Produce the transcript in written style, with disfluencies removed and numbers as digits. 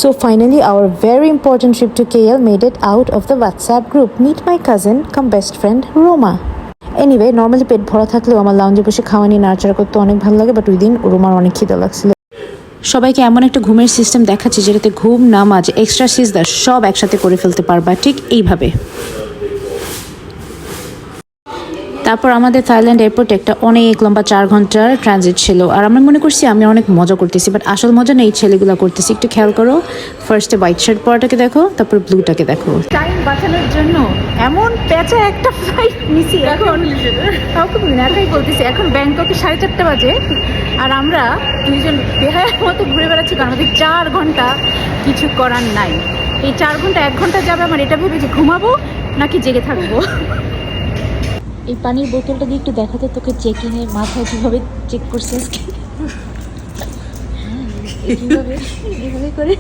So finally, our very important trip to KL made it out of the WhatsApp group. Meet my cousin, come best friend, Roma. Anyway normally পেট ভরা থাকলেও আমার লাউঞ্জে বসে খাওয়া নিয়ে নাড়াচাড়া করতে অনেক ভালো লাগে, বাট ওই দিন রোমার অনেক খিদে লাগছিল। সবাইকে এমন একটা ঘুমের সিস্টেম দেখাচ্ছি যেটাতে ঘুম, নামাজ, এক্সট্রা সিজদা সব একসাথে করে ফেলতে পারবা, ঠিক এইভাবে। তারপর আমাদের থাইল্যান্ড এয়ারপোর্টে একটা অনেক লম্বা 4 ঘন্টার ট্রানজিট ছিল, আর আমরা মনে করছি আমি অনেক মজা করতেছি, বাট আসল মজা না এই ছেলেগুলো করতেছি। একটু খেয়াল করো, ফার্স্টে হোয়াইট শার্ট পরাটাকে দেখো, তারপর ব্লুটাকে দেখো। টাইম বাঁচানোর জন্য এমন পেঁচা একটা ফ্লাইট নিছি, এখন কাউকে একাই বলতেছি। এখন ব্যাংককে 4:30 বাজে, আর আমরা দুইজন বেহায়ের মতো ঘুরে বেড়াচ্ছি, কারণ আমাদের 4 ঘন্টা কিছু করার নাই। এই 4 ঘন্টা 1 ঘন্টা যাবে আমার এটা ভেবে যে ঘুমাবো নাকি জেগে থাকবো। এই পানির বোতলটা দিয়ে একটু দেখাতে, তোকে চেকিং এর মাথায় কিভাবে চেক করছিস, এইভাবে করে